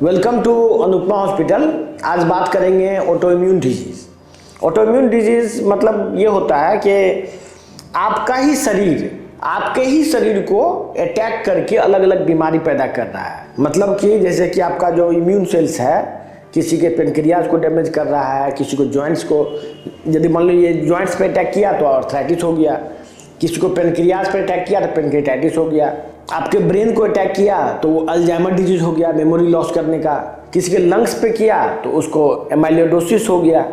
Welcome to Anupama hospital. आज बात करेंगे auto immune disease. Auto immune disease मतलब ये होता है कि आपके ही शरीर को अटैक करके अलग अलग बीमारी पैदा कर रहा है। मतलब कि जैसे कि आपका जो इम्यून सेल्स है, किसी के पेनक्रियाज को डैमेज कर रहा है, किसी को जॉइंट्स को, यदि मान लो ये जॉइंट्स पे अटैक किया तो आर्थराइटिस हो गया, किसी को पेनक्रियाज पे अटैक किया तो पेनक्रियाटाइटिस हो गया, आपके ब्रेन को अटैक किया तो वो अल्जाइमर डिजीज हो गया, मेमोरी लॉस करने का, किसी के लंग्स पे किया तो उसको एमाइलोइडोसिस हो गया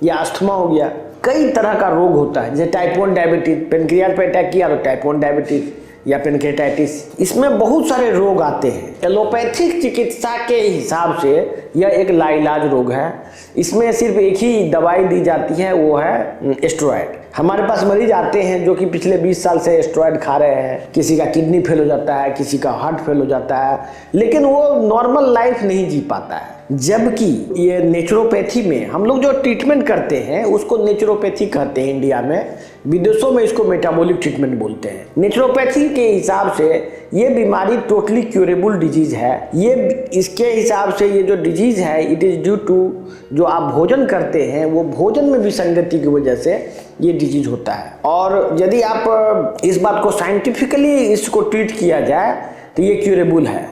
या अस्थमा हो गया। कई तरह का रोग होता है, जैसे टाइप 1 डायबिटीज, पेनक्रियाज पे अटैक किया तो टाइप 1 डायबिटीज या पेनक्रियाटाइटिस। इसमें बहुत सारे रोग आते हैं। एलोपैथिक चिकित्सा के हिसाब से यह एक लाइलाज रोग है। इसमें सिर्फ एक ही दवाई दी जाती है, वो है स्टेरॉयड। हमारे पास मरीज आते हैं जो कि पिछले 20 साल से स्टेरॉयड खा रहे हैं, किसी का किडनी फेल हो जाता है, किसी का हार्ट फेल हो जाता है, लेकिन वो नॉर्मल लाइफ नहीं जी पाता है। जबकि ये नेचुरोपैथी में हम लोग जो ट्रीटमेंट करते हैं उसको नेचुरोपैथी कहते हैं इंडिया में, विदेशों में इसको मेटाबॉलिक ट्रीटमेंट बोलते हैं। नेचुरोपैथी के हिसाब से ये बीमारी टोटली क्यूरेबल डिजीज है। ये इसके हिसाब से ये जो डिजीज है इट इज़ ड्यू टू जो आप भोजन करते हैं, वो भोजन में विसंगति की वजह से ये डिजीज होता है। और यदि आप इस बात को साइंटिफिकली इसको ट्रीट किया जाए तो ये क्यूरेबल है।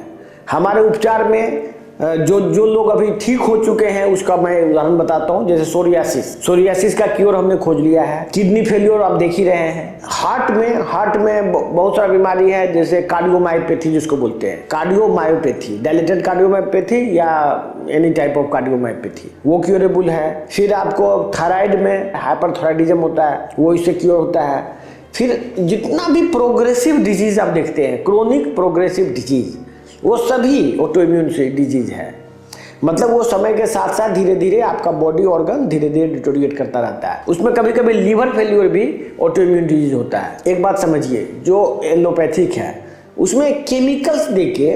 हमारे उपचार में जो लोग अभी ठीक हो चुके हैं उसका मैं उदाहरण बताता हूँ। जैसे सोरियासिस का क्योर हमने खोज लिया है। किडनी फेलियर आप देख ही रहे हैं। हार्ट में बहुत सारा बीमारी है, जैसे कार्डियोमायोपैथी जिसको बोलते हैं, कार्डियोमायोपैथी, डायलेटेड कार्डियोमायोपैथी या एनी टाइप ऑफ कार्डियोमायोपैथी, वो क्योरेबल है। फिर आपको थायराइड में हाइपरथायराइडिज्म होता है, वो इससे क्योर होता है। फिर जितना भी प्रोग्रेसिव डिजीज आप देखते हैं, क्रोनिक प्रोग्रेसिव डिजीज, वो सभी ऑटो इम्यून से डिजीज है। मतलब वो समय के साथ साथ धीरे धीरे आपका बॉडी ऑर्गन धीरे धीरे डिटोरिएट करता रहता है। उसमें कभी कभी लीवर फेल्यूर भी ऑटो इम्यून डिजीज होता है। एक बात समझिए, जो एलोपैथिक है उसमें केमिकल्स देके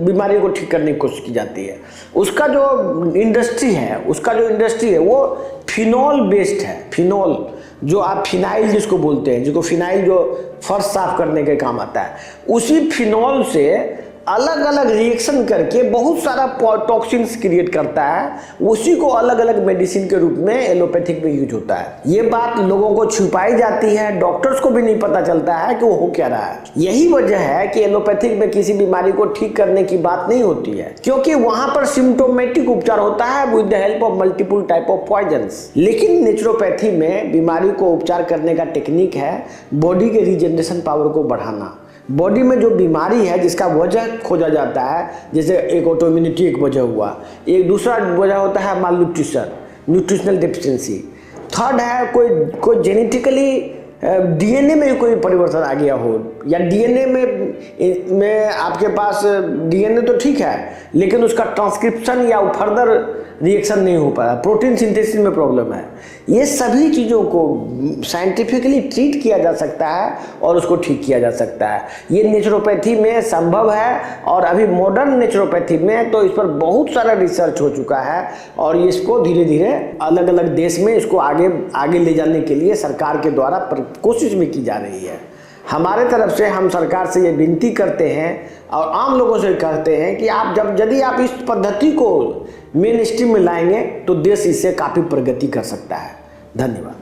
बीमारी को ठीक करने की कोशिश की जाती है। उसका जो इंडस्ट्री है वो फिनॉल बेस्ड है। फिनॉल जो आप फिनाइल जिसको बोलते हैं, जिसको फिनाइल जो फर्श साफ करने के काम आता है, उसी फिनॉल से अलग अलग रिएक्शन करके बहुत सारा टॉक्सिन्स क्रिएट करता है। उसी को अलग अलग मेडिसिन के रूप में एलोपैथिक में यूज होता है। ये बात लोगों को छुपाई जाती है, डॉक्टर्स को भी नहीं पता चलता है कि वो हो क्या रहा है। यही वजह है कि एलोपैथिक में किसी बीमारी को ठीक करने की बात नहीं होती है, क्योंकि वहां पर सिम्टोमेटिक उपचार होता है with the help of multiple type of poisons. लेकिन नेचुरोपैथी में बीमारी को उपचार करने का टेक्निक है बॉडी के रीजनरेशन पावर को बढ़ाना। बॉडी में जो बीमारी है जिसका वजह खोजा जाता है, जैसे एक ऑटोइम्यूनिटी एक वजह हुआ, एक दूसरा वजह होता है मालन्यूट्रिशन, न्यूट्रिशनल डेफिशिएंसी। थर्ड है कोई जेनेटिकली डीएनए में कोई परिवर्तन आ गया हो, या डीएनए में आपके पास डीएनए तो ठीक है लेकिन उसका ट्रांसक्रिप्शन या फर्दर रिएक्शन नहीं हो पाया, प्रोटीन सिंथेसिस में प्रॉब्लम है। ये सभी चीज़ों को साइंटिफिकली ट्रीट किया जा सकता है और उसको ठीक किया जा सकता है। ये नेचुरोपैथी में संभव है, और अभी मॉडर्न नेचुरोपैथी में तो इस पर बहुत सारा रिसर्च हो चुका है, और इसको धीरे धीरे अलग अलग देश में इसको आगे ले जाने के लिए सरकार के द्वारा कोशिश भी की जा रही है। हमारे तरफ से हम सरकार से ये विनती करते हैं और आम लोगों से कहते हैं कि यदि आप इस पद्धति को मेन स्ट्रीम में लाएंगे तो देश इससे काफ़ी प्रगति कर सकता है। धन्यवाद।